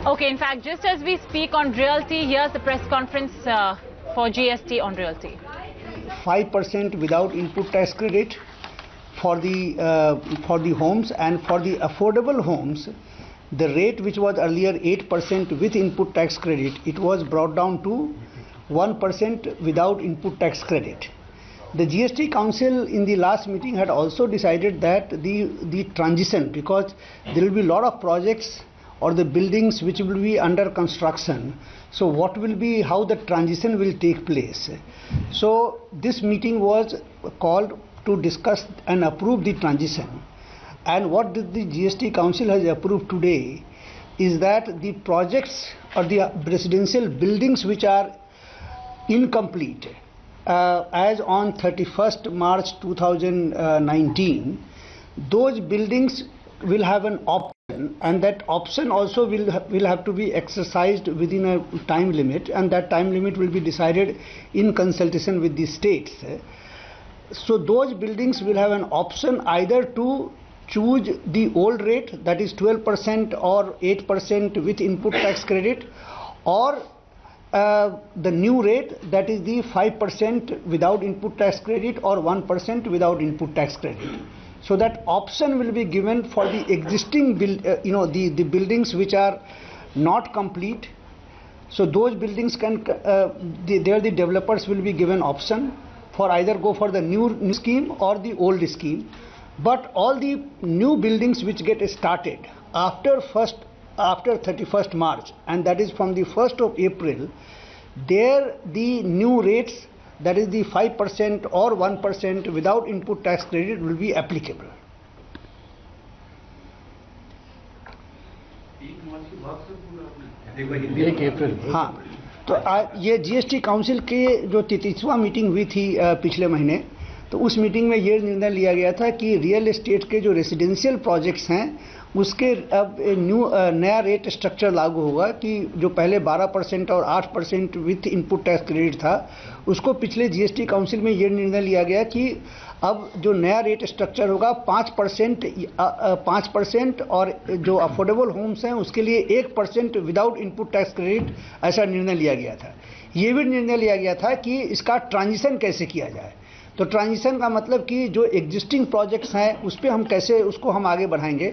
Okay, in fact, just as we speak on realty, here's the press conference for GST on realty. 5% without input tax credit for the homes, and for the affordable homes, the rate which was earlier 8% with input tax credit, it was brought down to 1% without input tax credit. The GST Council in the last meeting had also decided that the transition, because there will be a lot of projects or the buildings which will be under construction, so what will be, how the transition will take place. So this meeting was called to discuss and approve the transition, and what the GST Council has approved today is that the projects or the residential buildings which are incomplete as on 31st March 2019, those buildings will have an option, and that option also will have to be exercised within a time limit, and that time limit will be decided in consultation with the states. So those buildings will have an option either to choose the old rate, that is 12% or 8% with input tax credit, or the new rate, that is the 5% without input tax credit or 1% without input tax credit. So that option will be given for the existing the buildings which are not complete. So those buildings can there the developers will be given option for either go for the new scheme or the old scheme. But all the new buildings which get started after 31st March, and that is from the 1st of April, there the new rates, that is the 5% or 1% without input tax credit, will be applicable. हाँ, तो ये GST council के जो 33वां meeting हुई थी पिछले महीने, तो उस मीटिंग में ये निर्णय लिया गया था कि रियल एस्टेट के जो रेसिडेंशियल प्रोजेक्ट्स हैं उसके अब नया रेट स्ट्रक्चर लागू होगा कि जो पहले 12% और 8% विथ इनपुट टैक्स क्रेडिट था, उसको पिछले GST काउंसिल में ये निर्णय लिया गया कि अब जो नया रेट स्ट्रक्चर होगा 5% और जो अफोर्डेबल होम्स हैं उसके लिए 1% विदाउट इनपुट टैक्स क्रेडिट, ऐसा निर्णय लिया गया था। ये भी निर्णय लिया गया था कि इसका ट्रांजिशन कैसे किया जाए। तो ट्रांजिशन का मतलब कि जो एग्जिस्टिंग प्रोजेक्ट्स हैं उस पर हम कैसे उसको हम आगे बढ़ाएंगे।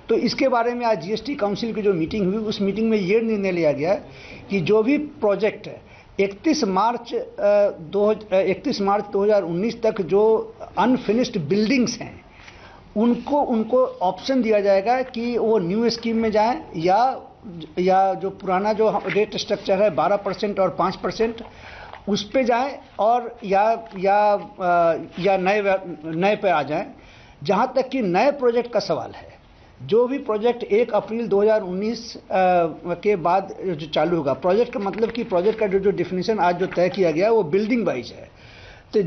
तो इसके बारे में आज GST काउंसिल की जो मीटिंग हुई, उस मीटिंग में ये निर्णय लिया गया कि जो भी प्रोजेक्ट 31 मार्च 2019 तक जो अनफिनिश्ड बिल्डिंग्स हैं उनको ऑप्शन दिया जाएगा कि वो न्यू स्कीम में जाएं या जो पुराना जो रेट स्ट्रक्चर है 12% और 5% उस पे जाएं, और या नए पे आ जाएं। जहाँ तक कि नए प्रोजेक्ट का सवाल है, जो भी प्रोजेक्ट 1 अप्रैल 2019 के बाद जो चालू होगा, प्रोजेक्ट का मतलब कि प्रोजेक्ट का जो डिफिनीशन आज जो तय किया गया है वो बिल्डिंग वाइज है। तो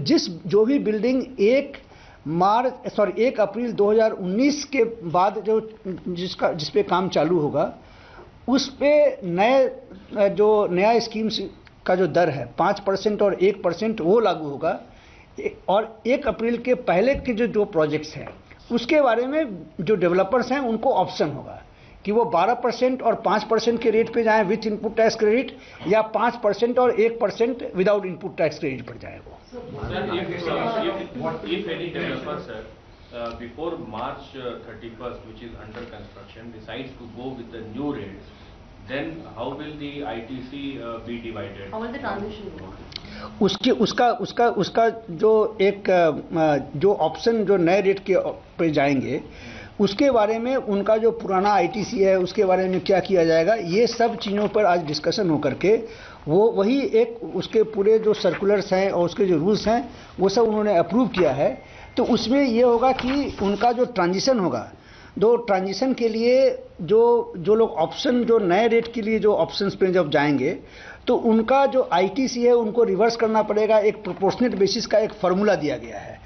जो भी बिल्डिंग 1 अप्रैल 2019 के बाद जिस पे काम चालू होगा, उस पे नया स्कीम्स का जो दर है 5% और 1% वो लागू होगा, और 1 अप्रैल के पहले के जो प्रोजेक्ट्स हैं उसके बारे में जो डेवलपर्स हैं उनको ऑप्शन होगा कि वो 12% और 5% के रेट पे जाएं विथ इनपुट टैक्स क्रेडिट, या 5% और 1% विदाउट इनपुट टैक्स क्रेडिट पर जाए वो। Before March 31st, which is under construction, decides to go with the new rates, then how will the ITC be divided? How will the transition work? उसका जो option जो नए rate के पे जाएंगे उसके बारे में उनका जो पुराना ITC है उसके बारे में क्या किया जाएगा, ये सब चीज़ों पर आज डिस्कशन हो करके वही एक उसके पूरे जो सर्कुलर्स हैं और उसके जो रूल्स हैं वो सब उन्होंने अप्रूव किया है। तो उसमें ये होगा कि उनका जो ट्रांजिशन होगा, दो ट्रांजिशन के लिए जो लोग ऑप्शन जो नए रेट के लिए जो ऑप्शंस पे जब जाएंगे तो उनका जो ITC है उनको रिवर्स करना पड़ेगा। एक प्रोपोर्शनेट बेसिस का एक फार्मूला दिया गया है